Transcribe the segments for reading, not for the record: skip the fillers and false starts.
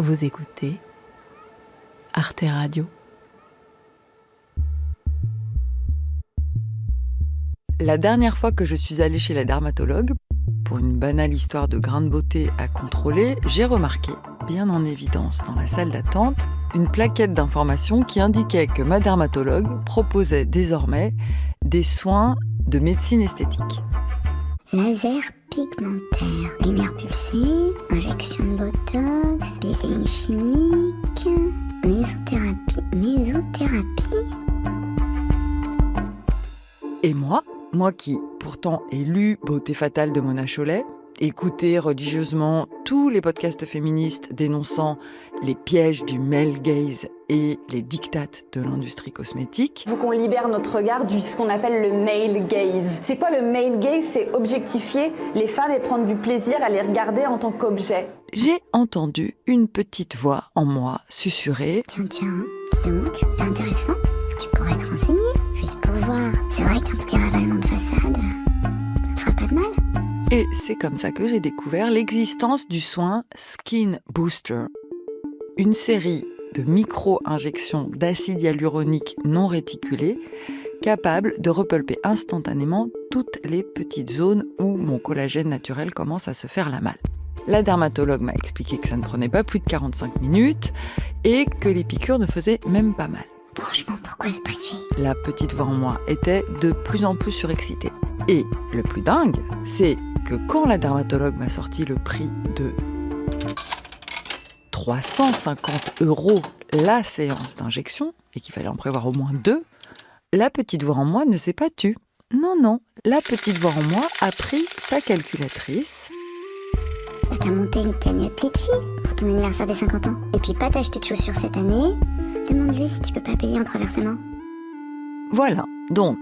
Vous écoutez Arte Radio. La dernière fois que je suis allée chez la dermatologue, pour une banale histoire de grains de beauté à contrôler, j'ai remarqué, bien en évidence dans la salle d'attente, une plaquette d'information qui indiquait que ma dermatologue proposait désormais des soins de médecine esthétique. Laser pigmentaire, lumière pulsée, injection de botox, peeling chimique, mésothérapie. Et moi qui, pourtant, ai lu Beauté fatale de Mona Chollet, écouté religieusement tous les podcasts féministes dénonçant les pièges du male gaze et les dictates de l'industrie cosmétique. Il faut qu'on libère notre regard de ce qu'on appelle le male gaze. C'est quoi le male gaze ? C'est objectifier les femmes et prendre du plaisir à les regarder en tant qu'objet. J'ai entendu une petite voix en moi susurrer. Tiens, dis donc, c'est intéressant. Tu pourrais te renseigner, juste pour voir. C'est vrai qu'un petit ravalement de façade, ça te fera pas de mal. Et c'est comme ça que j'ai découvert l'existence du soin Skin Booster, une série de micro-injections d'acide hyaluronique non réticulé capable de repulper instantanément toutes les petites zones où mon collagène naturel commence à se faire la malle. La dermatologue m'a expliqué que ça ne prenait pas plus de 45 minutes et que les piqûres ne faisaient même pas mal. Franchement, pourquoi se priver ? La petite voix en moi était de plus en plus surexcitée. Et le plus dingue, c'est que quand la dermatologue m'a sorti le prix de 350 € la séance d'injection, et qu'il fallait en prévoir au moins 2, la petite voix en moi ne s'est pas tue. Non, la petite voix en moi a pris sa calculatrice. T'as qu'à monter une cagnotte Litchi pour ton anniversaire des 50 ans. Et puis pas t'acheter de chaussures cette année. Demande-lui si tu peux pas payer un traversement. Voilà, donc,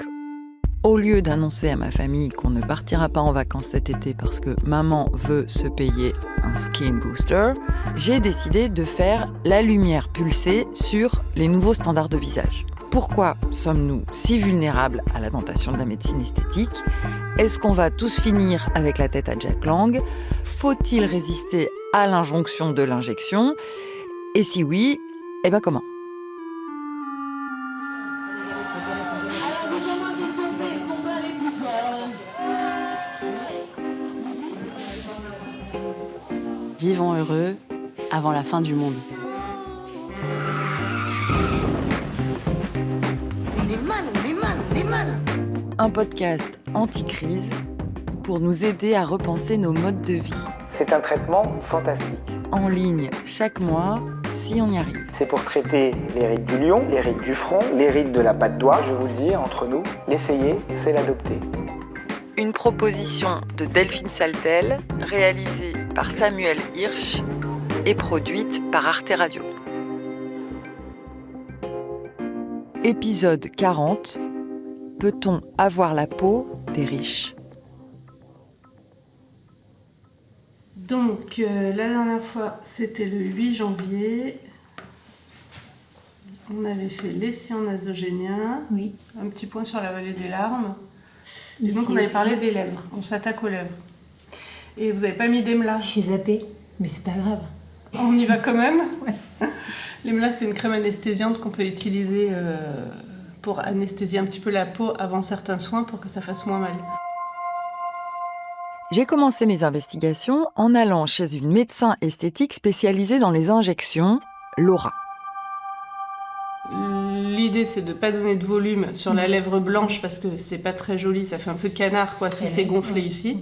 au lieu d'annoncer à ma famille qu'on ne partira pas en vacances cet été parce que maman veut se payer un skin booster, j'ai décidé de faire la lumière pulsée sur les nouveaux standards de visage. Pourquoi sommes-nous si vulnérables à la tentation de la médecine esthétique ? Est-ce qu'on va tous finir avec la tête à Jack Lang ? Faut-il résister à l'injonction de l'injection ? Et si oui, comment ? Vivons heureux avant la fin du monde. On est mal. Un podcast anti-crise pour nous aider à repenser nos modes de vie. C'est un traitement fantastique. En ligne chaque mois, si on y arrive. C'est pour traiter les rides du lion, les rides du front, les rides de la patte d'oie. Je vous le dis, entre nous, l'essayer, c'est l'adopter. Une proposition de Delphine Saltel, réalisée par Samuel Hirsch et produite par Arte Radio. Épisode 40. Peut-on avoir la peau des riches ? Donc, la dernière fois, c'était le 8 janvier. On avait fait les sillons nasogéniens. Oui. Un petit point sur la vallée des larmes. Et donc, on avait parlé des lèvres. On s'attaque aux lèvres. Et vous n'avez pas mis d'Emla. J'ai zappé, mais c'est pas grave. On y va quand même. Ouais. L'Emla, c'est une crème anesthésiante qu'on peut utiliser pour anesthésier un petit peu la peau avant certains soins pour que ça fasse moins mal. J'ai commencé mes investigations en allant chez une médecin esthétique spécialisée dans les injections, Laura. L'idée, c'est de ne pas donner de volume sur la lèvre blanche parce que c'est pas très joli, ça fait un peu canard si c'est gonflé ici.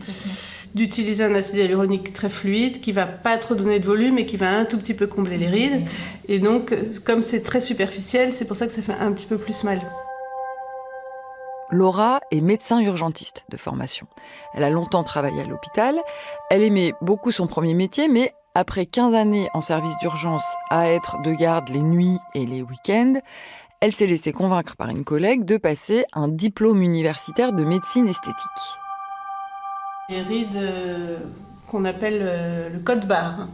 D'utiliser un acide hyaluronique très fluide qui va pas trop donner de volume et qui va un tout petit peu combler les rides. Et donc, comme c'est très superficiel, c'est pour ça que ça fait un petit peu plus mal. Laura est médecin urgentiste de formation. Elle a longtemps travaillé à l'hôpital. Elle aimait beaucoup son premier métier, mais après 15 années en service d'urgence à être de garde les nuits et les week-ends, elle s'est laissée convaincre par une collègue de passer un diplôme universitaire de médecine esthétique. Les rides qu'on appelle le code barre.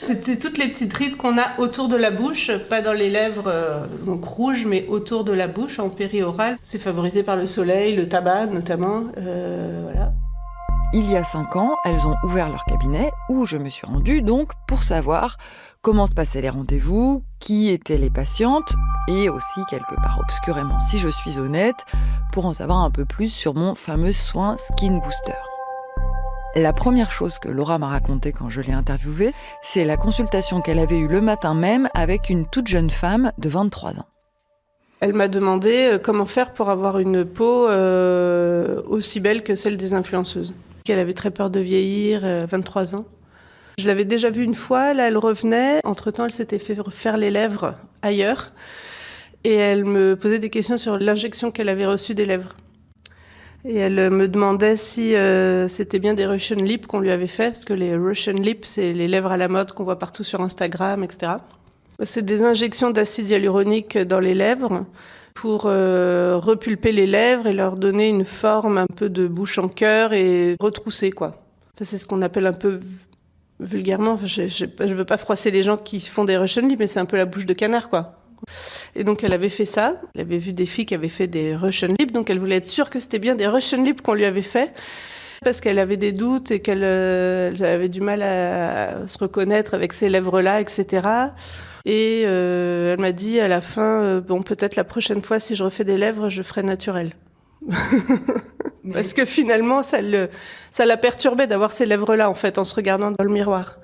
C'est toutes les petites rides qu'on a autour de la bouche, pas dans les lèvres donc rouges, mais autour de la bouche, en péri-oral. C'est favorisé par le soleil, le tabac notamment. Voilà. il y a 5 ans, elles ont ouvert leur cabinet où je me suis rendue donc pour savoir comment se passaient les rendez-vous, qui étaient les patientes et aussi quelque part obscurément, si je suis honnête, pour en savoir un peu plus sur mon fameux soin Skin Booster. La première chose que Laura m'a racontée quand je l'ai interviewée, c'est la consultation qu'elle avait eue le matin même avec une toute jeune femme de 23 ans. Elle m'a demandé comment faire pour avoir une peau aussi belle que celle des influenceuses. Elle avait très peur de vieillir, 23 ans. Je l'avais déjà vue une fois, là elle revenait. Entre-temps, elle s'était fait faire les lèvres ailleurs. Et elle me posait des questions sur l'injection qu'elle avait reçue des lèvres. Et elle me demandait si c'était bien des Russian lips qu'on lui avait fait, parce que les Russian lips, c'est les lèvres à la mode qu'on voit partout sur Instagram, etc. C'est des injections d'acide hyaluronique dans les lèvres pour repulper les lèvres et leur donner une forme un peu de bouche en cœur et retrousser, quoi. Enfin, c'est ce qu'on appelle un peu vulgairement, je veux pas froisser les gens qui font des Russian lips, mais c'est un peu la bouche de canard, quoi. Et donc elle avait fait ça, elle avait vu des filles qui avaient fait des Russian lips, donc elle voulait être sûre que c'était bien des Russian lips qu'on lui avait fait, parce qu'elle avait des doutes et qu'elle avait du mal à se reconnaître avec ces lèvres-là, etc. Et elle m'a dit à la fin, bon, peut-être la prochaine fois, si je refais des lèvres, je ferai naturel. Parce que finalement, ça l'a perturbée d'avoir ces lèvres-là, en fait, en se regardant dans le miroir.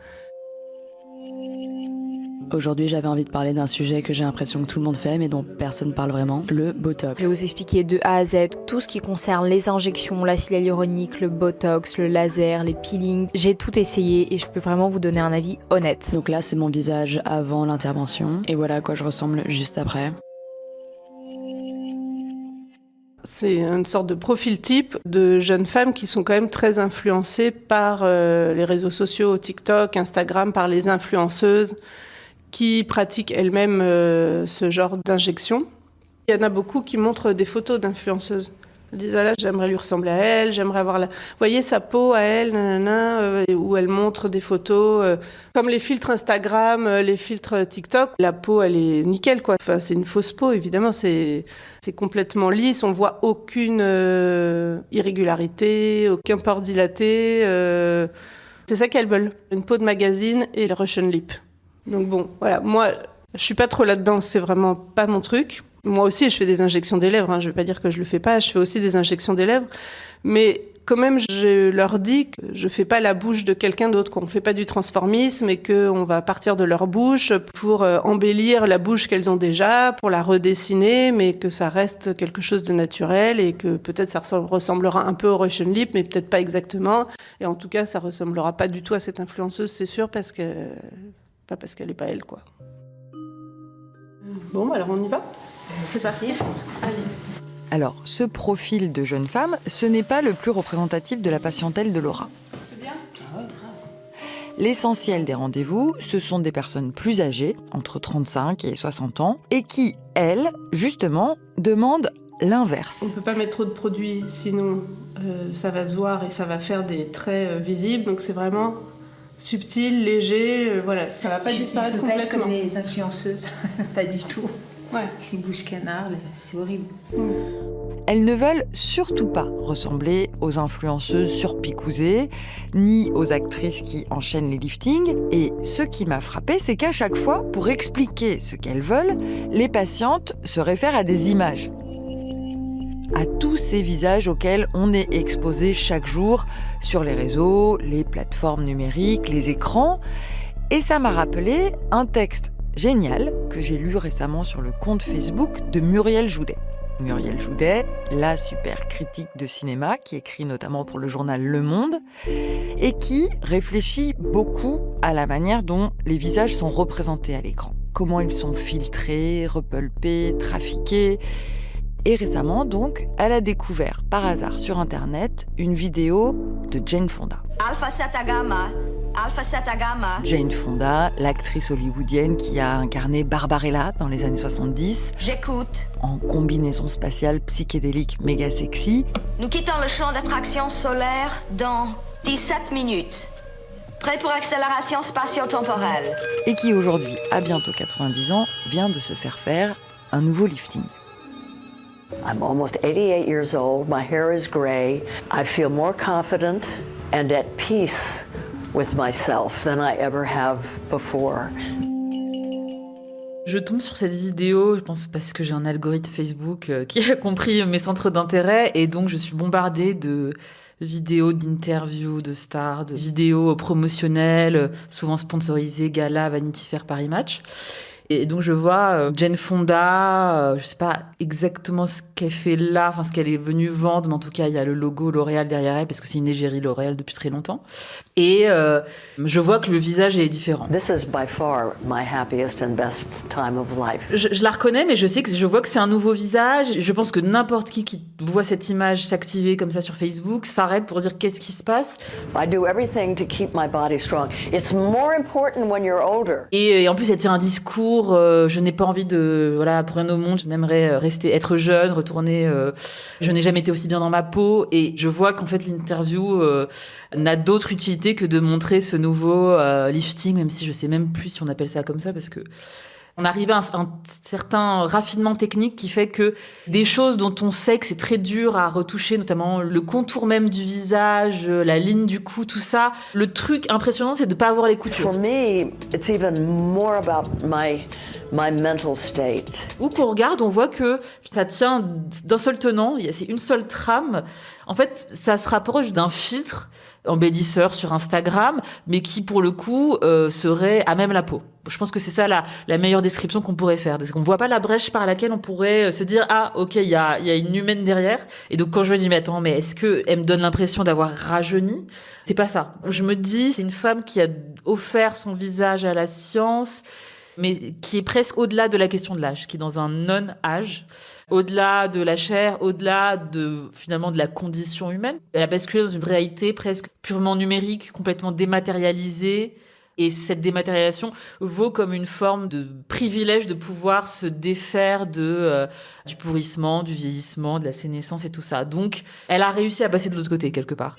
Aujourd'hui, j'avais envie de parler d'un sujet que j'ai l'impression que tout le monde fait, mais dont personne ne parle vraiment, le Botox. Je vais vous expliquer de A à Z tout ce qui concerne les injections, l'acide hyaluronique, le Botox, le laser, les peelings. J'ai tout essayé et je peux vraiment vous donner un avis honnête. Donc là, c'est mon visage avant l'intervention, et voilà à quoi je ressemble juste après. C'est une sorte de profil type de jeunes femmes qui sont quand même très influencées par les réseaux sociaux, TikTok, Instagram, par les influenceuses, qui pratiquent elles-mêmes ce genre d'injection. Il y en a beaucoup qui montrent des photos d'influenceuses. Elles disent, ah là, j'aimerais lui ressembler à elle, j'aimerais avoir vous voyez sa peau à elle, nanana, où elle montre des photos, comme les filtres Instagram, les filtres TikTok. La peau, elle est nickel, quoi. Enfin, c'est une fausse peau, évidemment, c'est complètement lisse, on voit aucune irrégularité, aucun port dilaté. C'est ça qu'elles veulent, une peau de magazine et le Russian lip. Donc bon, voilà, moi, je suis pas trop là-dedans, c'est vraiment pas mon truc. Moi aussi, je fais des injections des lèvres, hein, je vais pas dire que je le fais pas, je fais aussi des injections des lèvres. Mais quand même, je leur dis que je fais pas la bouche de quelqu'un d'autre, qu'on fait pas du transformisme et qu'on va partir de leur bouche pour embellir la bouche qu'elles ont déjà, pour la redessiner, mais que ça reste quelque chose de naturel et que peut-être ça ressemblera un peu au Russian lip, mais peut-être pas exactement. Et en tout cas, ça ressemblera pas du tout à cette influenceuse, c'est sûr, pas parce qu'elle est pas elle, quoi. Bon, alors on y va ? C'est parti. Allez. Alors, ce profil de jeune femme, ce n'est pas le plus représentatif de la patientèle de Laura. C'est bien ? L'essentiel des rendez-vous, ce sont des personnes plus âgées, entre 35 et 60 ans, et qui, elles, justement, demandent l'inverse. On ne peut pas mettre trop de produits, sinon ça va se voir et ça va faire des traits visibles. Donc c'est vraiment subtil, léger, voilà, ça ne va pas disparaître complètement. Pas comme les influenceuses, pas du tout. Ouais. Les bouches canards, c'est horrible. Elles ne veulent surtout pas ressembler aux influenceuses surpicousées, ni aux actrices qui enchaînent les liftings. Et ce qui m'a frappée, c'est qu'à chaque fois, pour expliquer ce qu'elles veulent, les patientes se réfèrent à des images. À tous ces visages auxquels on est exposé chaque jour sur les réseaux, les plateformes numériques, les écrans. Et ça m'a rappelé un texte génial que j'ai lu récemment sur le compte Facebook de Muriel Joudet. Muriel Joudet, la super critique de cinéma qui écrit notamment pour le journal Le Monde et qui réfléchit beaucoup à la manière dont les visages sont représentés à l'écran. Comment ils sont filtrés, repulpés, trafiqués. Et récemment, donc, elle a découvert par hasard sur Internet une vidéo de Jane Fonda. Alpha Zeta Gamma. Alpha Zeta Gamma. Jane Fonda, l'actrice hollywoodienne qui a incarné Barbarella dans les années 70. J'écoute. En combinaison spatiale psychédélique méga sexy. Nous quittons le champ d'attraction solaire dans 17 minutes. Prêt pour accélération spatio-temporelle. Et qui aujourd'hui, à bientôt 90 ans, vient de se faire un nouveau lifting. I'm almost 88 years old. My hair is gray. I feel more confident. and at peace with myself than I ever have before. Je tombe sur cette vidéo, je pense parce que j'ai un algorithme Facebook qui a compris mes centres d'intérêt et donc je suis bombardée de vidéos d'interviews de stars, de vidéos promotionnelles, souvent sponsorisées, Gala, Vanity Fair, Paris Match. Et donc je vois Jane Fonda, je sais pas exactement ce qu'elle fait là, enfin ce qu'elle est venue vendre, mais en tout cas il y a le logo L'Oréal derrière elle parce que c'est une égérie L'Oréal depuis très longtemps. Et je vois que le visage est différent. This is by far my happiest and best time of life. Je la reconnais, mais je vois que c'est un nouveau visage. Je pense que n'importe qui voit cette image s'activer comme ça sur Facebook s'arrête pour dire qu'est-ce qui se passe. I do everything to keep my body strong. It's more important when you're older. Et en plus, elle tient un discours. Je n'ai pas envie de, voilà, pour rien au monde, je n'aimerais être jeune, retourner. Je n'ai jamais été aussi bien dans ma peau. Et je vois qu'en fait, l'interview n'a d'autre utilité que de montrer ce nouveau lifting, même si je sais même plus si on appelle ça comme ça, parce que on arrive à un certain raffinement technique qui fait que des choses dont on sait que c'est très dur à retoucher, notamment le contour même du visage, la ligne du cou, tout ça, le truc impressionnant, c'est de ne pas avoir les coutures. For me, it's even more about my mental state. Où qu'on regarde, on voit que ça tient d'un seul tenant, c'est une seule trame. En fait, ça se rapproche d'un filtre embellisseur sur Instagram, mais qui, pour le coup, serait à même la peau. Je pense que c'est ça la meilleure description qu'on pourrait faire. On ne voit pas la brèche par laquelle on pourrait se dire « Ah, ok, il y a une humaine derrière. » Et donc, quand je me dis « Mais attends, mais est-ce qu'elle me donne l'impression d'avoir rajeuni ?» C'est pas ça. Je me dis, c'est une femme qui a offert son visage à la science, mais qui est presque au-delà de la question de l'âge, qui est dans un non-âge, au-delà de la chair, au-delà finalement de la condition humaine. Elle a basculé dans une réalité presque purement numérique, complètement dématérialisée. Et cette dématérialisation vaut comme une forme de privilège de pouvoir se défaire du pourrissement, du vieillissement, de la sénescence et tout ça. Donc, elle a réussi à passer de l'autre côté, quelque part.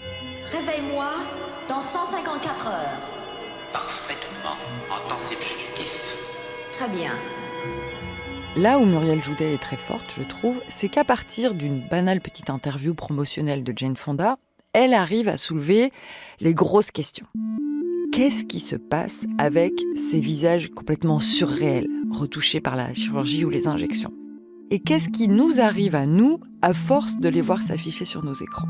Réveille-moi dans 154 heures. Parfaitement en temps subjectif. Très bien. Là où Muriel Joudet est très forte, je trouve, c'est qu'à partir d'une banale petite interview promotionnelle de Jane Fonda, elle arrive à soulever les grosses questions. Qu'est-ce qui se passe avec ces visages complètement surréels, retouchés par la chirurgie ou les injections ? Et qu'est-ce qui nous arrive à nous, à force de les voir s'afficher sur nos écrans ?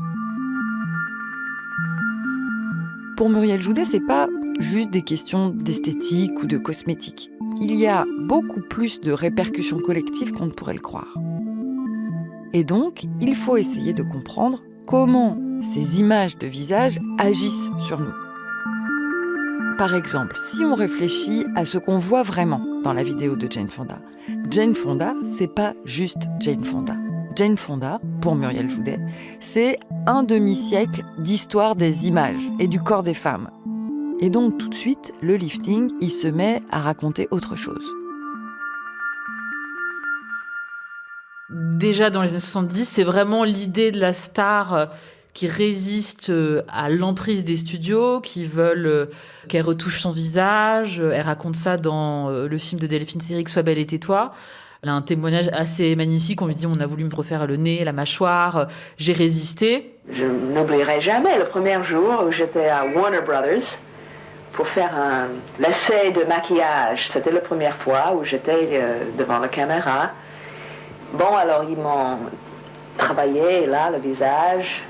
Pour Muriel Joudet, c'est pas juste des questions d'esthétique ou de cosmétique. Il y a beaucoup plus de répercussions collectives qu'on ne pourrait le croire. Et donc, il faut essayer de comprendre comment ces images de visage agissent sur nous. Par exemple, si on réfléchit à ce qu'on voit vraiment dans la vidéo de Jane Fonda, c'est pas juste Jane Fonda. Jane Fonda, pour Muriel Joudet, c'est un demi-siècle d'histoire des images et du corps des femmes. Et donc, tout de suite, le lifting, il se met à raconter autre chose. Déjà dans les années 70, c'est vraiment l'idée de la star qui résiste à l'emprise des studios, qui veulent qu'elle retouche son visage. Elle raconte ça dans le film de Delphine Seyrig, Sois belle et tais-toi. Elle a un témoignage assez magnifique. On lui dit, on a voulu me refaire le nez, la mâchoire. J'ai résisté. Je n'oublierai jamais le premier jour où j'étais à Warner Brothers pour faire l'essai de maquillage. C'était la première fois où j'étais devant la caméra. Bon, alors ils m'ont travaillé là, le visage.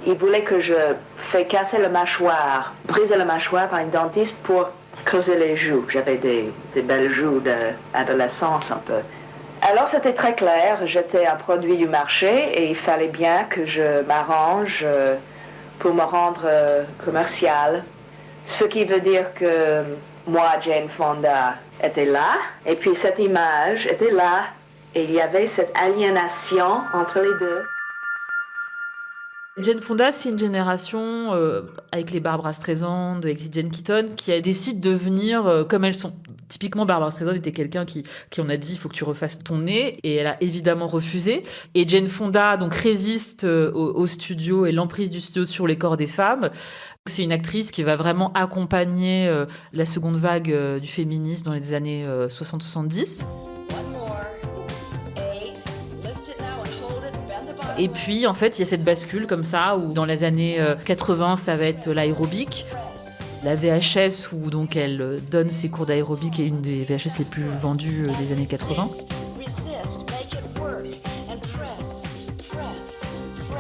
Ils voulaient que je fasse casser la mâchoire, briser la mâchoire par une dentiste pour creuser les joues. J'avais des belles joues d'adolescence un peu. Alors c'était très clair, j'étais un produit du marché et il fallait bien que je m'arrange pour me rendre commercial. Ce qui veut dire que moi, Jane Fonda, était là, et puis cette image était là, et il y avait cette aliénation entre les deux. Jane Fonda, c'est une génération, avec les Barbra Streisand, avec les Jane Keaton, qui décide de devenir comme elles sont. Typiquement, Barbra Streisand était quelqu'un qui on a dit, il faut que tu refasses ton nez, et elle a évidemment refusé. Et Jane Fonda donc résiste au studio et l'emprise du studio sur les corps des femmes. C'est une actrice qui va vraiment accompagner la seconde vague du féminisme dans les années 60-70. Et puis, en fait, il y a cette bascule comme ça, où dans les années 80, ça va être l'aérobic. La VHS, où donc elle donne ses cours d'aérobic, est une des VHS les plus vendues des années 80.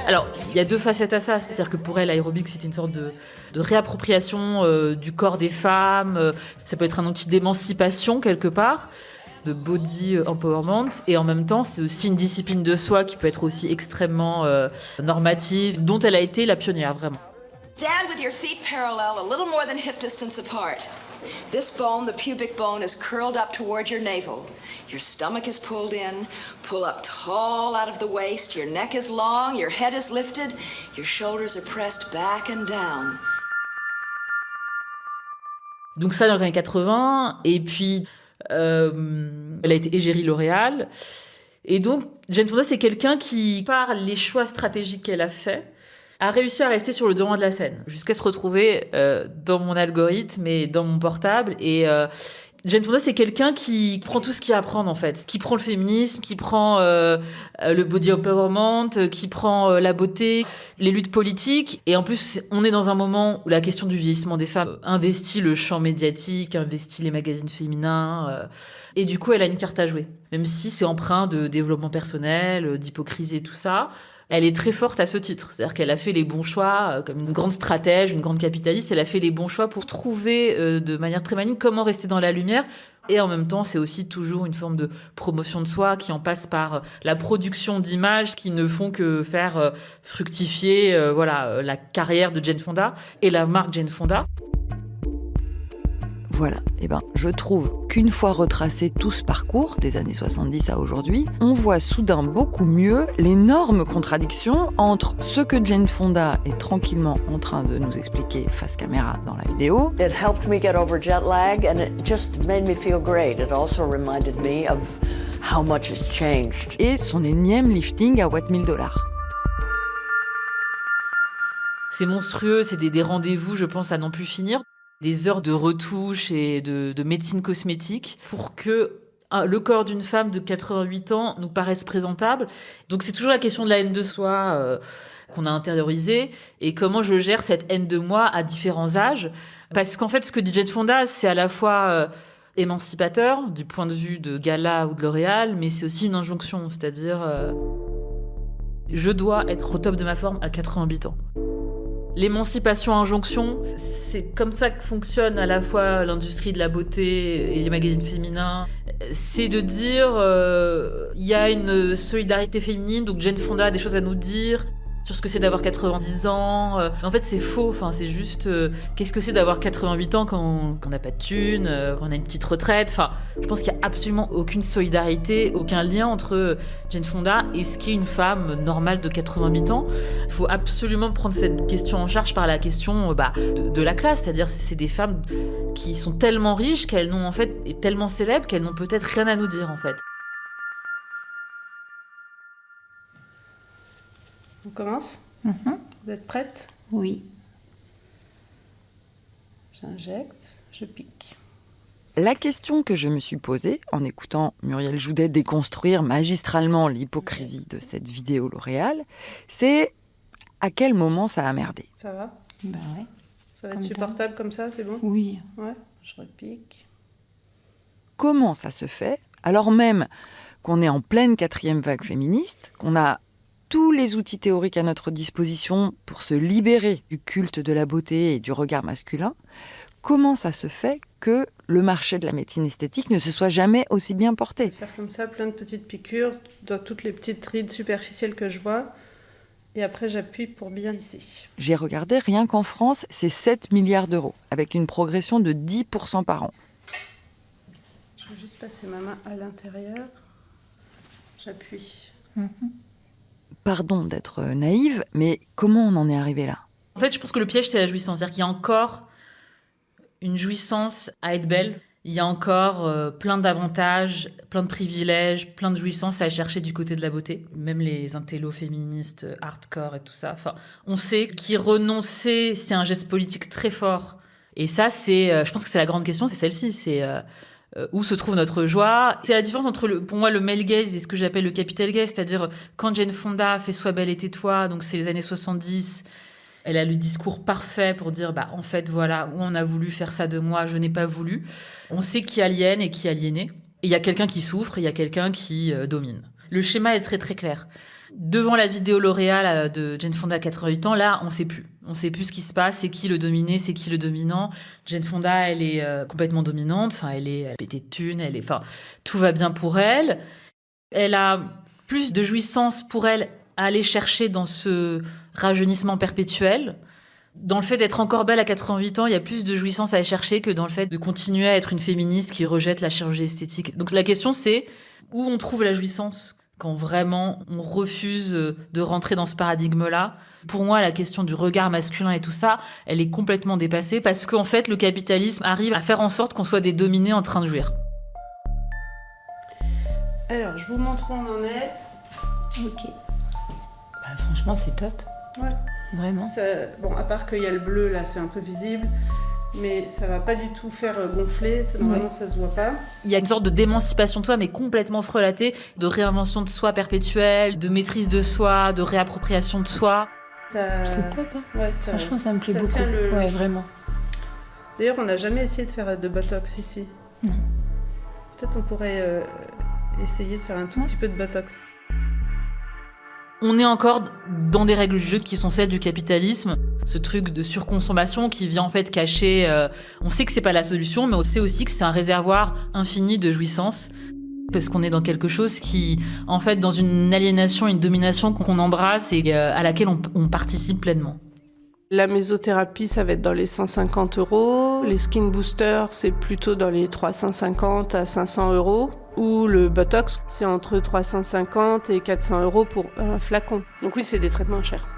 Alors, il y a deux facettes à ça, c'est-à-dire que pour elle, l'aérobic, c'est une sorte de réappropriation du corps des femmes, ça peut être un outil d'émancipation quelque part, de body empowerment, et en même temps, c'est aussi une discipline de soi qui peut être aussi extrêmement normative, dont elle a été la pionnière, vraiment. Stand with your feet parallel, a little more than hip distance apart. This bone, the pubic bone, is curled up toward your navel. Your stomach is pulled in. Pull up tall out of the waist. Your neck is long. Your head is lifted. Your shoulders are pressed back and down. Donc ça dans les années 80. Et puis, elle a été égérie L'Oréal. Et donc, Jane Fonda, c'est quelqu'un qui, par les choix stratégiques qu'elle a faits, a réussi à rester sur le devant de la scène, jusqu'à se retrouver dans mon algorithme et dans mon portable. Et Jane Fonda, c'est quelqu'un qui prend tout ce qu'il y a à prendre, en fait. Qui prend le féminisme, qui prend le body empowerment, qui prend la beauté, les luttes politiques. Et en plus, on est dans un moment où la question du vieillissement des femmes investit le champ médiatique, investit les magazines féminins. Et du coup, elle a une carte à jouer. Même si c'est empreint de développement personnel, d'hypocrisie et tout ça, elle est très forte à ce titre. C'est-à-dire qu'elle a fait les bons choix, comme une grande stratège, une grande capitaliste. Elle a fait les bons choix pour trouver de manière très maligne comment rester dans la lumière. Et en même temps, c'est aussi toujours une forme de promotion de soi qui en passe par la production d'images qui ne font que faire fructifier la carrière de Jane Fonda et la marque Jane Fonda. Voilà, je trouve qu'une fois retracé tout ce parcours, des années 70 à aujourd'hui, on voit soudain beaucoup mieux l'énorme contradiction entre ce que Jane Fonda est tranquillement en train de nous expliquer face caméra dans la vidéo. It helped me get over jet lag and it just made me feel great. It also reminded me of how much has changed. Et son énième lifting à What $1000. C'est monstrueux, c'est des rendez-vous, je pense, à n'en plus finir. Des heures de retouche et de médecine cosmétique pour que le corps d'une femme de 88 ans nous paraisse présentable. Donc c'est toujours la question de la haine de soi qu'on a intériorisée et comment je gère cette haine de moi à différents âges. Parce qu'en fait, ce que dit Jane Fonda, c'est à la fois émancipateur du point de vue de Gala ou de L'Oréal, mais c'est aussi une injonction, c'est-à-dire je dois être au top de ma forme à 88 ans. L'émancipation-injonction, c'est comme ça que fonctionne à la fois l'industrie de la beauté et les magazines féminins. C'est de dire, il y a une solidarité féminine, donc Jane Fonda a des choses à nous dire sur ce que c'est d'avoir 90 ans. En fait, c'est faux. Enfin, c'est juste, qu'est-ce que c'est d'avoir 88 ans quand on n'a pas de thunes, quand on a une petite retraite. Enfin, je pense qu'il n'y a absolument aucune solidarité, aucun lien entre Jane Fonda et ce qu'est une femme normale de 88 ans. Il faut absolument prendre cette question en charge par la question de la classe. C'est-à-dire, c'est des femmes qui sont tellement riches qu'elles n'ont en fait, et tellement célèbres qu'elles n'ont peut-être rien à nous dire, en fait. On commence ? Vous êtes prête ? Oui. J'injecte, je pique. La question que je me suis posée en écoutant Muriel Joudet déconstruire magistralement l'hypocrisie de cette vidéo L'Oréal, c'est à quel moment ça a merdé. Ça va ? Ben ouais. Ça va être supportable comme ça, c'est bon ? Oui. Ouais, je repique. Comment ça se fait, alors même qu'on est en pleine 4e vague féministe, qu'on a tous les outils théoriques à notre disposition pour se libérer du culte de la beauté et du regard masculin, comment ça se fait que le marché de la médecine esthétique ne se soit jamais aussi bien porté ? Je vais faire comme ça, plein de petites piqûres dans toutes les petites rides superficielles que je vois. Et après, j'appuie pour bien lisser. J'ai regardé, rien qu'en France, c'est 7 milliards d'euros, avec une progression de 10% par an. Je vais juste passer ma main à l'intérieur. J'appuie. Pardon d'être naïve, mais comment on en est arrivé là ? En fait, je pense que le piège, c'est la jouissance. C'est-à-dire qu'il y a encore une jouissance à être belle. Il y a encore plein d'avantages, plein de privilèges, plein de jouissances à chercher du côté de la beauté. Même les intellos féministes hardcore et tout ça. Enfin, on sait qu'y renoncer, c'est un geste politique très fort. Et ça, je pense que c'est la grande question, c'est celle-ci. C'est où se trouve notre joie. C'est la différence entre, pour moi, le male gaze et ce que j'appelle le capital gaze, c'est-à-dire quand Jane Fonda fait Sois belle et tais-toi, donc c'est les années 70, elle a le discours parfait pour dire en fait, voilà, où on a voulu faire ça de moi, je n'ai pas voulu. On sait qui aliène et qui est aliéné. Et il y a quelqu'un qui souffre et il y a quelqu'un qui domine. Le schéma est très très clair. Devant la vidéo L'Oréal de Jane Fonda à 88 ans, là, on sait plus. On sait plus ce qui se passe, c'est qui le dominé, c'est qui le dominant. Jane Fonda, elle est complètement dominante, elle est pétée de thunes, tout va bien pour elle. Elle a plus de jouissance pour elle à aller chercher dans ce rajeunissement perpétuel. Dans le fait d'être encore belle à 88 ans, il y a plus de jouissance à aller chercher que dans le fait de continuer à être une féministe qui rejette la chirurgie esthétique. Donc la question, c'est où on trouve la jouissance quand vraiment on refuse de rentrer dans ce paradigme-là. Pour moi, la question du regard masculin et tout ça, elle est complètement dépassée parce qu'en fait, le capitalisme arrive à faire en sorte qu'on soit des dominés en train de jouir. Alors, je vous montre où on en est. Ok. Franchement, c'est top. Ouais. Vraiment. Bon, à part qu'il y a le bleu, là, c'est un peu visible. Mais ça va pas du tout faire gonfler, normalement ça se voit pas. Il y a une sorte de d'émancipation de soi, mais complètement frelatée, de réinvention de soi perpétuelle, de maîtrise de soi, de réappropriation de soi. C'est top, hein. Ouais, franchement, ça me plaît beaucoup. Le... Ouais, vraiment. D'ailleurs, on n'a jamais essayé de faire de botox ici. Non. Peut-être on pourrait essayer de faire un tout petit peu de botox. On est encore dans des règles du jeu qui sont celles du capitalisme. Ce truc de surconsommation qui vient en fait cacher... on sait que c'est pas la solution, mais on sait aussi que c'est un réservoir infini de jouissance. Parce qu'on est dans quelque chose qui, en fait, dans une aliénation, une domination qu'on embrasse et à laquelle on participe pleinement. La mésothérapie, ça va être dans les 150 €. Les skin boosters, c'est plutôt dans les 350 à 500 €. Ou le botox, c'est entre 350 et 400 € pour un flacon. Donc oui, c'est des traitements chers.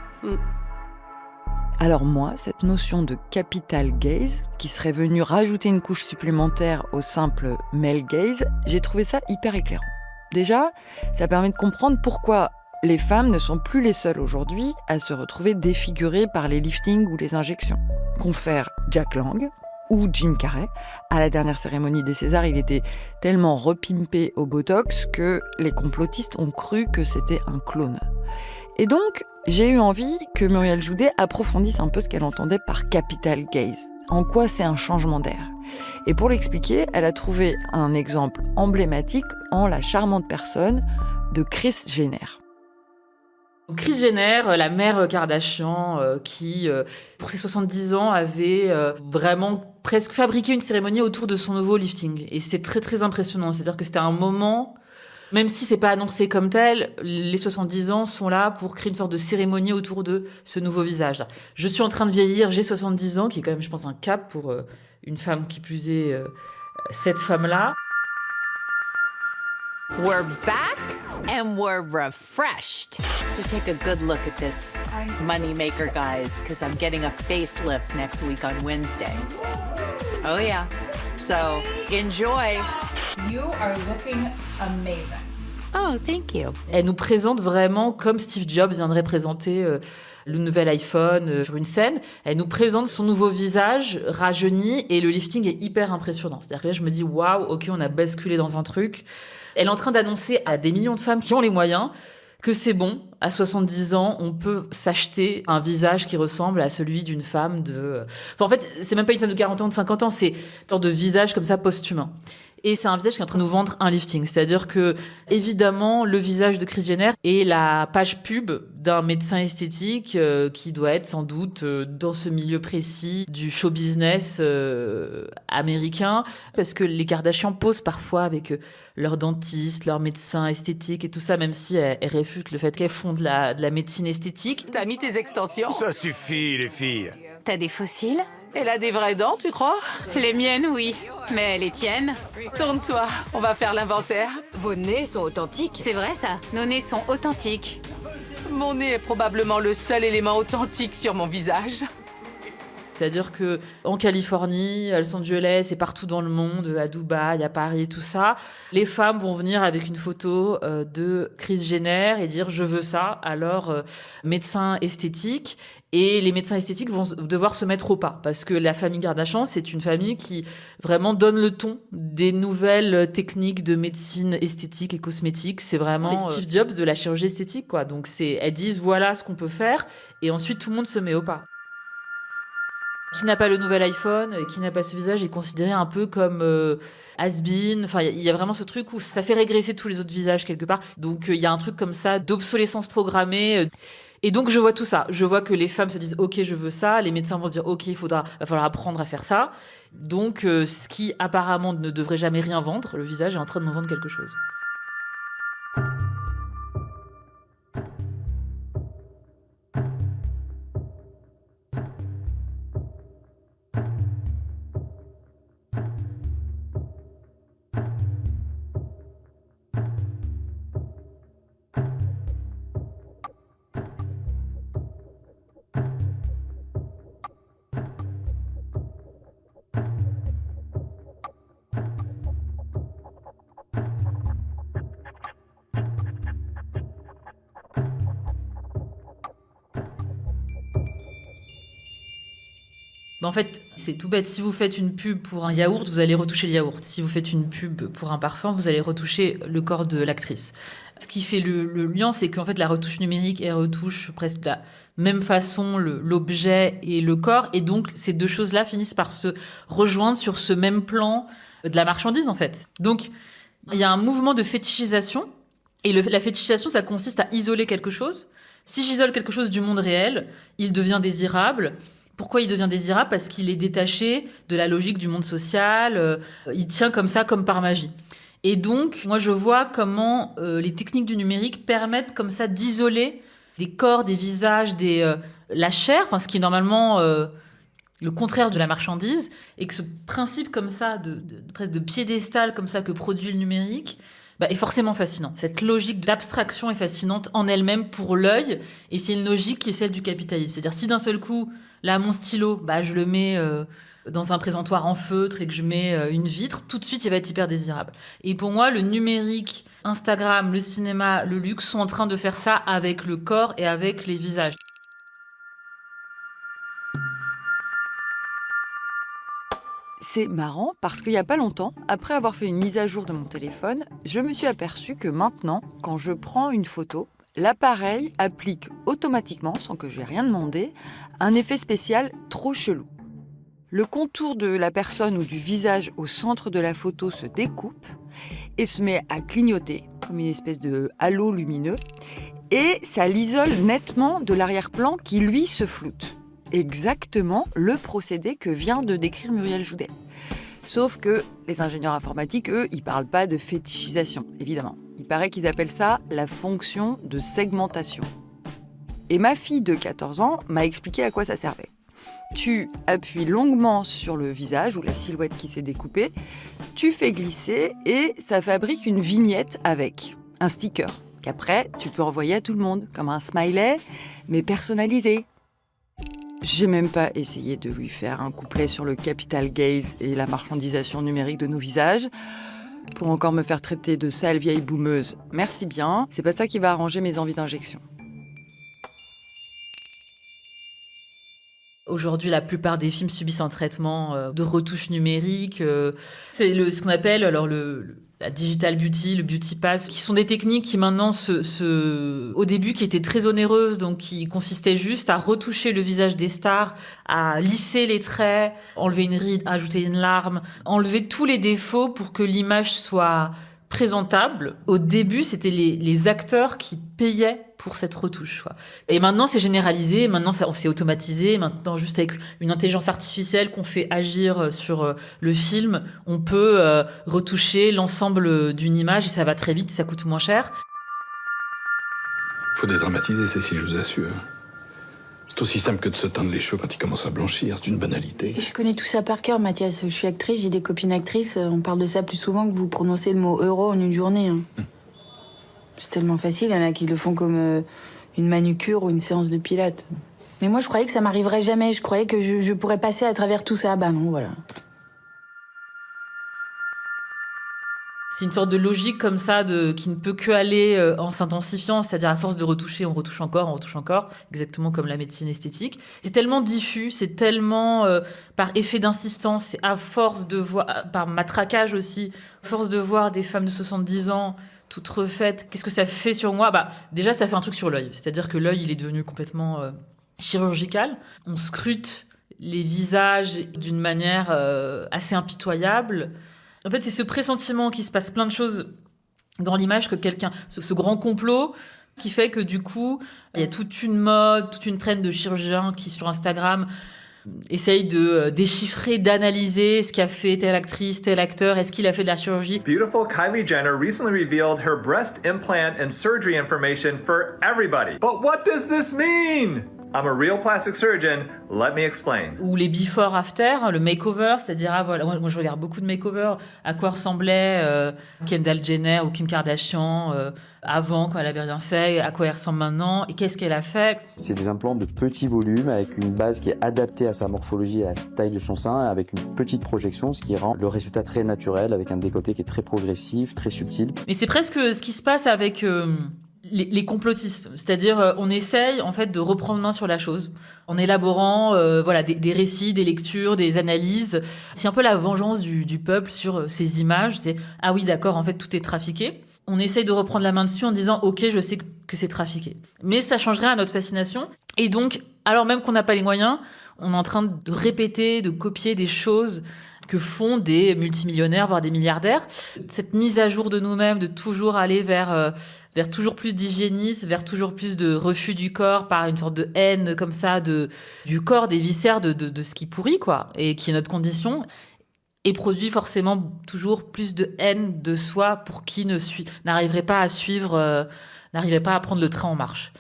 Alors moi, cette notion de capital gaze, qui serait venue rajouter une couche supplémentaire au simple male gaze, j'ai trouvé ça hyper éclairant. Déjà, ça permet de comprendre pourquoi les femmes ne sont plus les seules aujourd'hui à se retrouver défigurées par les liftings ou les injections. Confère Jack Lang ou Jim Carrey. À la dernière cérémonie des Césars, il était tellement repimpé au Botox que les complotistes ont cru que c'était un clone. Et donc, j'ai eu envie que Muriel Joudet approfondisse un peu ce qu'elle entendait par capital gaze. En quoi c'est un changement d'air ? Et pour l'expliquer, elle a trouvé un exemple emblématique en la charmante personne de Kris Jenner. Kris Jenner, la mère Kardashian, qui, pour ses 70 ans, avait vraiment presque fabriqué une cérémonie autour de son nouveau lifting. Et c'était très, très impressionnant. C'est-à-dire que c'était un moment, même si c'est pas annoncé comme tel, les 70 ans sont là pour créer une sorte de cérémonie autour de ce nouveau visage. Je suis en train de vieillir, j'ai 70 ans, qui est quand même, je pense, un cap pour une femme qui plus est cette femme-là. We're back and we're refreshed. So take a good look at this moneymaker, guys, because I'm getting a facelift next week on Wednesday. Oh yeah. So enjoy. You are looking amazing. Oh, thank you. Elle nous présente vraiment comme Steve Jobs viendrait présenter le nouvel iPhone sur une scène. Elle nous présente son nouveau visage rajeuni et le lifting est hyper impressionnant. C'est-à-dire que là, je me dis, waouh, ok, on a basculé dans un truc. Elle est en train d'annoncer à des millions de femmes qui ont les moyens que c'est bon, à 70 ans, on peut s'acheter un visage qui ressemble à celui d'une femme de... Enfin, en fait, c'est même pas une femme de 40 ans ou de 50 ans, c'est une sorte de visage comme ça post-humain. Et c'est un visage qui est en train de nous vendre un lifting. C'est-à-dire que, évidemment, le visage de Kris Jenner est la page pub d'un médecin esthétique qui doit être sans doute dans ce milieu précis du show business américain. Parce que les Kardashians posent parfois avec leurs dentistes, leurs médecins esthétiques et tout ça, même si elles réfutent le fait qu'elles font de la médecine esthétique. T'as mis tes extensions? Ça suffit, les filles. T'as des fossiles? Elle a des vraies dents, tu crois? Les miennes, oui. Mais les tiennes? Tourne-toi, on va faire l'inventaire. Vos nez sont authentiques. C'est vrai ça, nos nez sont authentiques. Mon nez est probablement le seul élément authentique sur mon visage. C'est-à-dire que en Californie, à Los Angeles et partout dans le monde, à Dubaï, à Paris, tout ça, les femmes vont venir avec une photo de Kris Jenner et dire « je veux ça », alors médecin esthétique. Et les médecins esthétiques vont devoir se mettre au pas parce que la famille Kardashian, c'est une famille qui vraiment donne le ton des nouvelles techniques de médecine esthétique et cosmétique. C'est vraiment les Steve Jobs de la chirurgie esthétique, quoi. Donc elles disent voilà ce qu'on peut faire et ensuite tout le monde se met au pas. Qui n'a pas le nouvel iPhone, qui n'a pas ce visage est considéré un peu comme has-been. Enfin, il y a vraiment ce truc où ça fait régresser tous les autres visages quelque part. Donc il y a un truc comme ça d'obsolescence programmée. Et donc, je vois tout ça. Je vois que les femmes se disent « Ok, je veux ça ». Les médecins vont se dire « Ok, va falloir apprendre à faire ça ». Donc, ce qui apparemment ne devrait jamais rien vendre, le visage est en train de nous vendre quelque chose. En fait, c'est tout bête. Si vous faites une pub pour un yaourt, vous allez retoucher le yaourt. Si vous faites une pub pour un parfum, vous allez retoucher le corps de l'actrice. Ce qui fait le lien, c'est qu'en fait, la retouche numérique, elle retouche presque de la même façon l'objet et le corps. Et donc, ces deux choses-là finissent par se rejoindre sur ce même plan de la marchandise, en fait. Donc, il y a un mouvement de fétichisation. Et la fétichisation, ça consiste à isoler quelque chose. Si j'isole quelque chose du monde réel, il devient désirable. Pourquoi il devient désirable ? Parce qu'il est détaché de la logique du monde social, il tient comme ça, comme par magie. Et donc, moi, je vois comment les techniques du numérique permettent comme ça d'isoler des corps, des visages, la chair, enfin, ce qui est normalement le contraire de la marchandise, et que ce principe comme ça, presque de piédestal comme ça que produit le numérique, est forcément fascinant. Cette logique d'abstraction est fascinante en elle-même pour l'œil, et c'est une logique qui est celle du capitalisme. C'est-à-dire, si d'un seul coup, là, mon stylo, je le mets dans un présentoir en feutre et que je mets une vitre, tout de suite, il va être hyper désirable. Et pour moi, le numérique, Instagram, le cinéma, le luxe sont en train de faire ça avec le corps et avec les visages. C'est marrant parce qu'il n'y a pas longtemps, après avoir fait une mise à jour de mon téléphone, je me suis aperçue que maintenant, quand je prends une photo, l'appareil applique automatiquement, sans que j'ai rien demandé, un effet spécial trop chelou. Le contour de la personne ou du visage au centre de la photo se découpe et se met à clignoter, comme une espèce de halo lumineux, et ça l'isole nettement de l'arrière-plan qui, lui, se floute. Exactement le procédé que vient de décrire Muriel Joudet. Sauf que les ingénieurs informatiques, eux, ils parlent pas de fétichisation, évidemment. Il paraît qu'ils appellent ça la fonction de segmentation. Et ma fille de 14 ans m'a expliqué à quoi ça servait. Tu appuies longuement sur le visage ou la silhouette qui s'est découpée, tu fais glisser et ça fabrique une vignette avec un sticker qu'après tu peux envoyer à tout le monde, comme un smiley, mais personnalisé. J'ai même pas essayé de lui faire un couplet sur le capital gaze et la marchandisation numérique de nos visages pour encore me faire traiter de sale vieille boumeuse. Merci bien, c'est pas ça qui va arranger mes envies d'injection. Aujourd'hui, la plupart des films subissent un traitement de retouche numérique. C'est ce qu'on appelle la digital beauty, le beauty pass, qui sont des techniques qui maintenant, au début, qui étaient très onéreuses, donc qui consistaient juste à retoucher le visage des stars, à lisser les traits, enlever une ride, ajouter une larme, enlever tous les défauts pour que l'image soit présentable. Au début, c'était les acteurs qui payaient pour cette retouche, quoi. Et maintenant, c'est généralisé, maintenant, c'est automatisé. Maintenant, juste avec une intelligence artificielle qu'on fait agir sur le film, on peut retoucher l'ensemble d'une image et ça va très vite, ça coûte moins cher. Faut dédramatiser, Cécile, je vous assure. C'est aussi simple que de se teindre les cheveux quand ils commencent à blanchir, c'est une banalité. Je connais tout ça par cœur, Mathias. Je suis actrice, j'ai des copines actrices. On parle de ça plus souvent que vous prononcez le mot euro en une journée. C'est tellement facile, il y en a qui le font comme une manucure ou une séance de pilates. Mais moi, je croyais que ça m'arriverait jamais. Je croyais que je pourrais passer à travers tout ça. Bah non, voilà. C'est une sorte de logique comme ça qui ne peut que aller en s'intensifiant, c'est-à-dire à force de retoucher, on retouche encore, exactement comme la médecine esthétique. C'est tellement diffus, c'est tellement par effet d'insistance, c'est à force de voir, par matraquage aussi, à force de voir des femmes de 70 ans toutes refaites, qu'est-ce que ça fait sur moi ? Déjà, ça fait un truc sur l'œil, c'est-à-dire que l'œil, il est devenu complètement chirurgical. On scrute les visages d'une manière assez impitoyable. En fait, c'est ce pressentiment qu'il se passe plein de choses dans l'image que ce grand complot qui fait que du coup, il y a toute une mode, toute une traîne de chirurgiens qui, sur Instagram, essayent de déchiffrer, d'analyser ce qu'a fait telle actrice, tel acteur, est-ce qu'il a fait de la chirurgie. Beautiful Kylie Jenner recently revealed her breast implant and surgery information for everybody. But what does this mean? I'm a real plastic surgeon, let me explain. Ou les before after, le makeover, c'est-à-dire moi je regarde beaucoup de makeover, à quoi ressemblait Kendall Jenner ou Kim Kardashian avant quand elle avait rien fait, à quoi elle ressemble maintenant et qu'est-ce qu'elle a fait. C'est des implants de petit volume avec une base qui est adaptée à sa morphologie et à la taille de son sein avec une petite projection, ce qui rend le résultat très naturel avec un décolleté qui est très progressif, très subtil. Mais c'est presque ce qui se passe avec les complotistes, c'est-à-dire on essaye en fait de reprendre main sur la chose en élaborant des récits, des lectures, des analyses. C'est un peu la vengeance du peuple sur ces images. C'est ah oui d'accord en fait tout est trafiqué. On essaye de reprendre la main dessus en disant ok je sais que c'est trafiqué, mais ça change rien à notre fascination. Et donc alors même qu'on n'a pas les moyens, on est en train de répéter, de copier des choses que font des multimillionnaires, voire des milliardaires. Cette mise à jour de nous-mêmes, de toujours aller vers toujours plus d'hygiénisme, vers toujours plus de refus du corps par une sorte de haine comme ça du corps, des viscères, de ce qui pourrit, quoi, et qui est notre condition, et produit forcément toujours plus de haine de soi pour qui n'arriverait pas à suivre, n'arriverait pas à prendre le train en marche.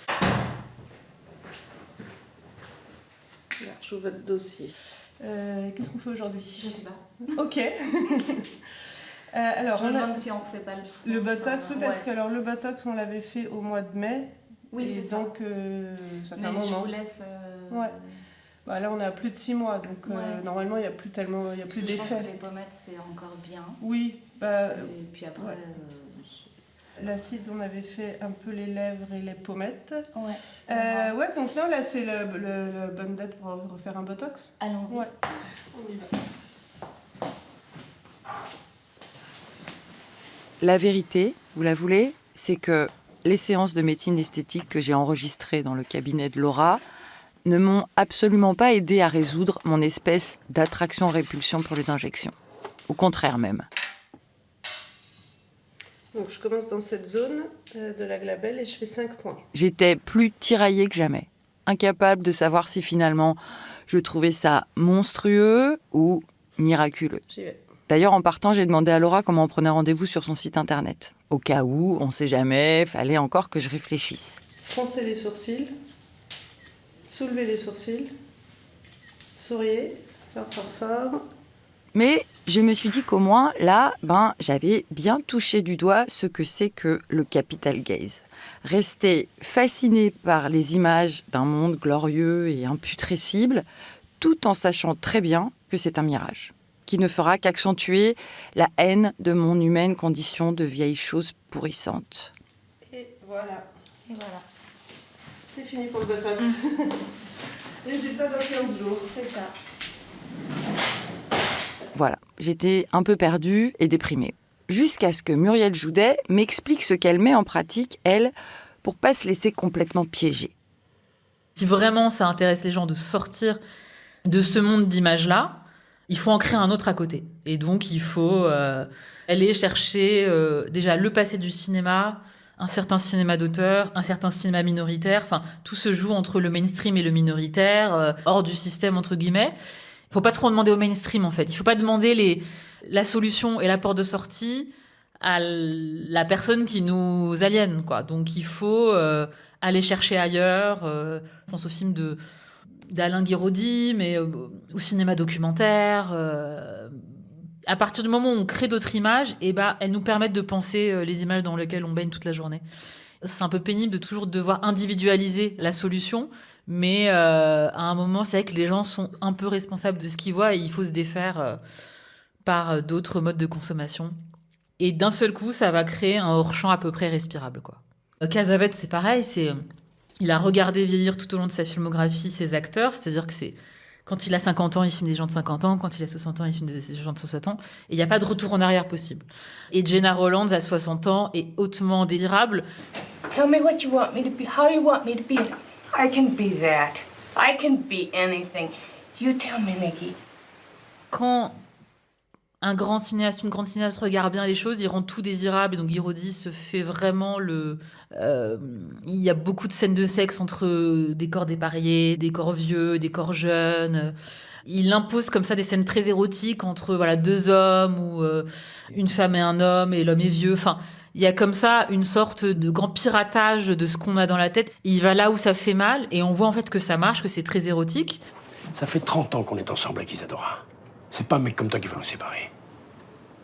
Je vois votre dossier. Qu'est-ce qu'on fait aujourd'hui ? Je sais pas. Ok. Alors, je me demande si on refait pas le botox, oui, parce que alors, le botox, on l'avait fait au mois de mai. Oui, c'est ça. Donc, ça fait mais un moment. Je vous laisse. Ouais. Là, on est à plus de 6 mois, donc normalement, il n'y a plus tellement, il y a plus d'effet. Je pense que les pommettes, c'est encore bien. Oui. Et puis après. Ouais. L'acide, on avait fait un peu les lèvres et les pommettes. Ouais. Donc là, c'est le bonne date pour refaire un botox. Allons-y. Ouais. On y va. La vérité, vous la voulez, c'est que les séances de médecine esthétique que j'ai enregistrées dans le cabinet de Laura ne m'ont absolument pas aidé à résoudre mon espèce d'attraction-répulsion pour les injections. Au contraire même. Donc je commence dans cette zone de la glabelle et je fais 5 points. J'étais plus tiraillée que jamais. Incapable de savoir si finalement je trouvais ça monstrueux ou miraculeux. J'y vais. D'ailleurs, en partant, j'ai demandé à Laura comment on prenait rendez-vous sur son site internet. Au cas où, on sait jamais, fallait encore que je réfléchisse. Froncez les sourcils, soulevez les sourcils, souriez, fort. Mais je me suis dit qu'au moins, là, j'avais bien touché du doigt ce que c'est que le capital gaze. Rester fasciné par les images d'un monde glorieux et imputrescible, tout en sachant très bien que c'est un mirage, qui ne fera qu'accentuer la haine de mon humaine condition de vieille chose pourrissante. Et voilà. Et voilà. C'est fini pour le botox. Résultat dans 15 jours. C'est ça. Voilà, j'étais un peu perdue et déprimée. Jusqu'à ce que Muriel Joudet m'explique ce qu'elle met en pratique, elle, pour pas se laisser complètement piéger. Si vraiment ça intéresse les gens de sortir de ce monde d'images-là, il faut en créer un autre à côté. Et donc, il faut aller chercher déjà le passé du cinéma, un certain cinéma d'auteur, un certain cinéma minoritaire. Enfin, tout se joue entre le mainstream et le minoritaire, hors du système, entre guillemets. Il ne faut pas trop en demander au mainstream, en fait. Il ne faut pas demander la solution et la porte de sortie à la personne qui nous aliène, quoi. Donc, il faut aller chercher ailleurs. Je pense au film d'Alain Guiraudy, mais au cinéma documentaire. À partir du moment où on crée d'autres images, elles nous permettent de penser les images dans lesquelles on baigne toute la journée. C'est un peu pénible de toujours devoir individualiser la solution, Mais à un moment, c'est vrai que les gens sont un peu responsables de ce qu'ils voient et il faut se défaire par d'autres modes de consommation. Et d'un seul coup, ça va créer un hors-champ à peu près respirable, quoi. Cassavetes, c'est pareil, il a regardé vieillir tout au long de sa filmographie ses acteurs, c'est-à-dire que quand il a 50 ans, il filme des gens de 50 ans, quand il a 60 ans, il filme des gens de 60 ans, et il n'y a pas de retour en arrière possible. Et Gena Rowlands, à 60 ans, est hautement désirable. Tell me what you want me to be, how you want me to be. I can be that. I can be anything. You tell me, Nikki. Quand un grand cinéaste, une grande cinéaste regarde bien les choses, il rend tout désirable. Et donc Guy Roddy se fait vraiment il y a beaucoup de scènes de sexe entre des corps dépareillés, des corps vieux, des corps jeunes. Il impose comme ça des scènes très érotiques entre deux hommes ou une femme et un homme et l'homme est vieux. Enfin, il y a comme ça une sorte de grand piratage de ce qu'on a dans la tête. Il va là où ça fait mal et on voit en fait que ça marche, que c'est très érotique. Ça fait 30 ans qu'on est ensemble avec Isadora. C'est pas un mec comme toi qui va nous séparer.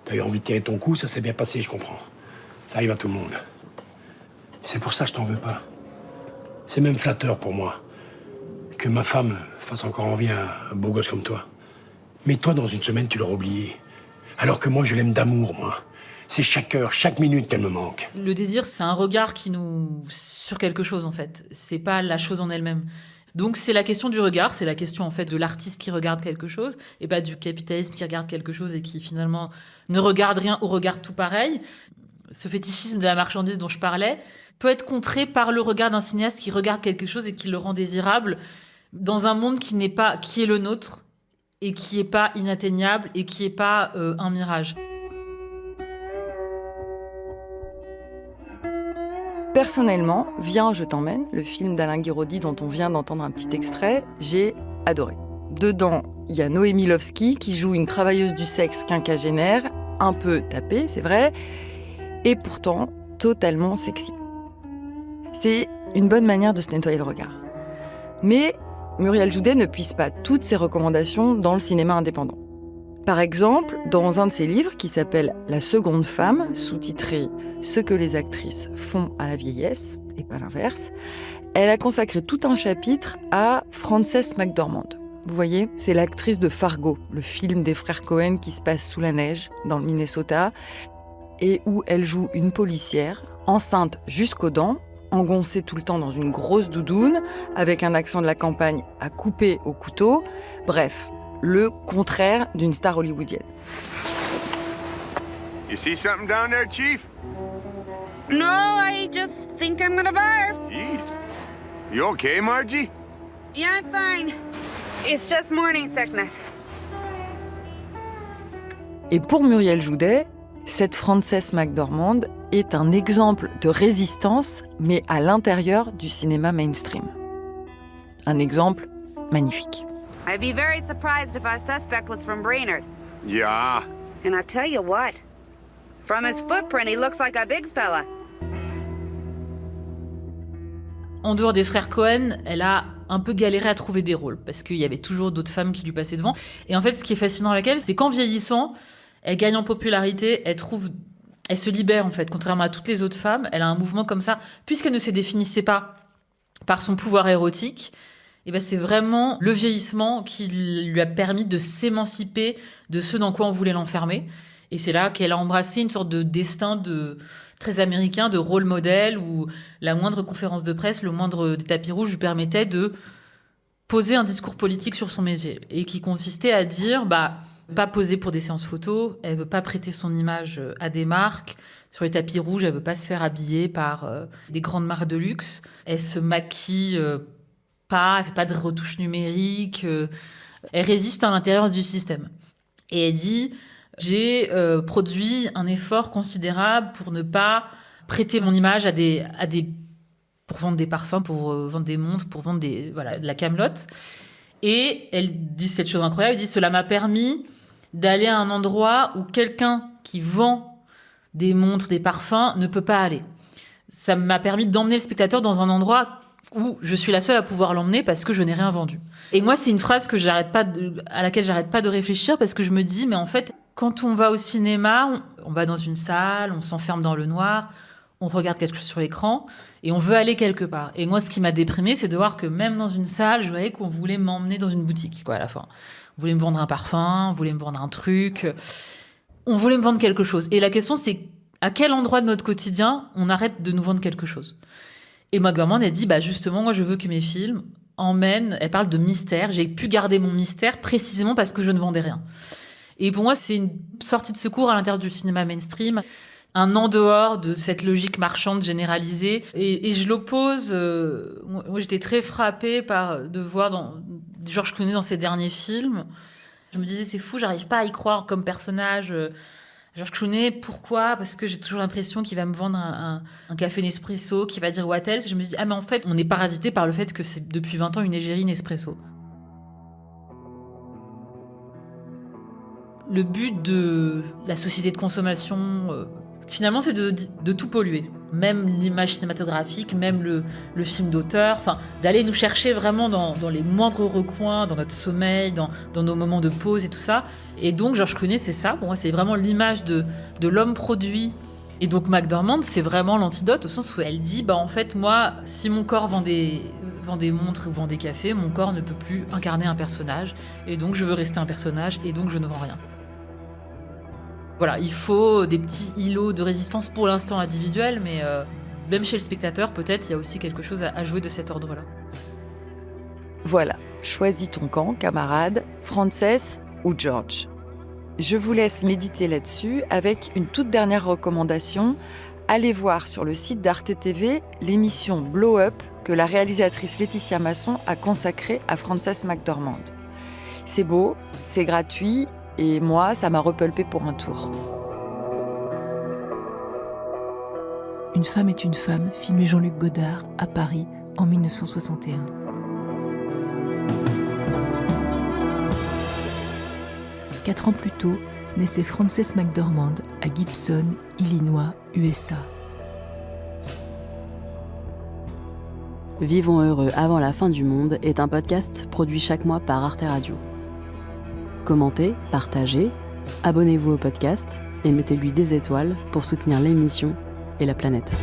T'as eu envie de tirer ton coup, ça s'est bien passé, je comprends. Ça arrive à tout le monde. C'est pour ça que je t'en veux pas. C'est même flatteur pour moi que ma femme fasse encore envie à un beau gosse comme toi. Mais toi, dans une semaine, tu l'auras oublié. Alors que moi, je l'aime d'amour, moi. C'est chaque heure, chaque minute qu'elle me manque. Le désir, c'est un regard qui nous... sur quelque chose, en fait. C'est pas la chose en elle-même. Donc c'est la question du regard, c'est la question en fait de l'artiste qui regarde quelque chose et pas du capitalisme qui regarde quelque chose et qui finalement ne regarde rien ou regarde tout pareil. Ce fétichisme de la marchandise dont je parlais peut être contré par le regard d'un cinéaste qui regarde quelque chose et qui le rend désirable dans un monde qui est le nôtre et qui est pas inatteignable et qui est pas un mirage. Personnellement, Viens, je t'emmène, le film d'Alain Guy Roddy dont on vient d'entendre un petit extrait, j'ai adoré. Dedans, il y a Noémie Lovski qui joue une travailleuse du sexe quinquagénaire, un peu tapée, c'est vrai, et pourtant totalement sexy. C'est une bonne manière de se nettoyer le regard. Mais Muriel Joudet ne puise pas toutes ses recommandations dans le cinéma indépendant. Par exemple, dans un de ses livres qui s'appelle « La seconde femme », sous-titré « Ce que les actrices font à la vieillesse » et pas l'inverse, elle a consacré tout un chapitre à Frances McDormand. Vous voyez, c'est l'actrice de Fargo, le film des frères Cohen qui se passe sous la neige, dans le Minnesota, et où elle joue une policière, enceinte jusqu'aux dents, engoncée tout le temps dans une grosse doudoune, avec un accent de la campagne à couper au couteau. Bref, le contraire d'une star hollywoodienne. You see something down there, Chief? No, I just think I'm gonna barf. Jeez. You okay, Margie? Yeah, I'm fine. It's just morning sickness. Et pour Muriel Joudet, cette Frances McDormand est un exemple de résistance, mais à l'intérieur du cinéma mainstream. Un exemple magnifique. I'd be very surprised if our suspect was from Brainerd. Yeah. And I tell you what, from his footprint, he looks like a big fella. En dehors des frères Cohen, elle a un peu galéré à trouver des rôles, parce qu'il y avait toujours d'autres femmes qui lui passaient devant. Et en fait, ce qui est fascinant avec elle, c'est qu'en vieillissant, elle gagne en popularité, elle se libère en fait, contrairement à toutes les autres femmes. Elle a un mouvement comme ça, puisqu'elle ne se définissait pas par son pouvoir érotique. Et ben c'est vraiment le vieillissement qui lui a permis de s'émanciper de ce dans quoi on voulait l'enfermer. Et c'est là qu'elle a embrassé une sorte de destin très américain, de rôle modèle, où la moindre conférence de presse, le moindre des tapis rouges lui permettait de poser un discours politique sur son métier. Et qui consistait à dire, pas poser pour des séances photos, elle veut pas prêter son image à des marques. Sur les tapis rouges, elle veut pas se faire habiller par des grandes marques de luxe. Elle se maquille elle fait pas de retouches numériques, elle résiste à l'intérieur du système. Et elle dit, j'ai produit un effort considérable pour ne pas prêter mon image pour vendre des parfums, pour vendre des montres, pour vendre de la camelote. Et elle dit cette chose incroyable, elle dit, cela m'a permis d'aller à un endroit où quelqu'un qui vend des montres, des parfums, ne peut pas aller. Ça m'a permis d'emmener le spectateur dans un endroit où je suis la seule à pouvoir l'emmener parce que je n'ai rien vendu. Et moi, c'est une phrase à laquelle j'arrête pas de réfléchir parce que je me dis, mais en fait, quand on va au cinéma, on va dans une salle, on s'enferme dans le noir, on regarde quelque chose sur l'écran et on veut aller quelque part. Et moi, ce qui m'a déprimée, c'est de voir que même dans une salle, je voyais qu'on voulait m'emmener dans une boutique, quoi, à la fin. On voulait me vendre un parfum, on voulait me vendre un truc, on voulait me vendre quelque chose. Et la question, c'est à quel endroit de notre quotidien on arrête de nous vendre quelque chose ? Et McDormand a dit, justement, moi, je veux que mes films emmènent, elle parle de mystère, j'ai pu garder mon mystère précisément parce que je ne vendais rien. Et pour moi, c'est une sortie de secours à l'intérieur du cinéma mainstream, un en dehors de cette logique marchande généralisée. Et je l'oppose. Moi, j'étais très frappée de voir George Clooney dans ses derniers films. Je me disais, c'est fou, j'arrive pas à y croire comme personnage. George Clooney, pourquoi ? Parce que j'ai toujours l'impression qu'il va me vendre un café Nespresso, qu'il va dire what else. Je me dis, mais en fait, on est parasité par le fait que c'est depuis 20 ans une égérie Nespresso. Le but de la société de consommation, finalement, c'est de tout polluer. Même l'image cinématographique, même le film d'auteur, d'aller nous chercher vraiment dans les moindres recoins, dans notre sommeil, dans nos moments de pause et tout ça. Et donc, George Clooney, c'est ça. Pour moi, c'est vraiment l'image de l'homme produit. Et donc, McDormand, c'est vraiment l'antidote, au sens où elle dit, en fait, moi, si mon corps vend des montres ou vend des cafés, mon corps ne peut plus incarner un personnage. Et donc, je veux rester un personnage, et donc, je ne vends rien. Voilà, il faut des petits îlots de résistance pour l'instant individuels, mais même chez le spectateur, peut-être, il y a aussi quelque chose à jouer de cet ordre-là. Voilà, choisis ton camp, camarade, Frances ou George. Je vous laisse méditer là-dessus avec une toute dernière recommandation. Allez voir sur le site d'Arte TV l'émission Blow Up que la réalisatrice Laetitia Masson a consacrée à Frances McDormand. C'est beau, c'est gratuit, et moi, ça m'a repulpé pour un tour. Une femme est une femme, filmé Jean-Luc Godard à Paris en 1961. Quatre ans plus tôt, naissait Frances McDormand à Gibson, Illinois, USA. Vivons heureux avant la fin du monde est un podcast produit chaque mois par Arte Radio. Commentez, partagez, abonnez-vous au podcast et mettez-lui des étoiles pour soutenir l'émission et la planète.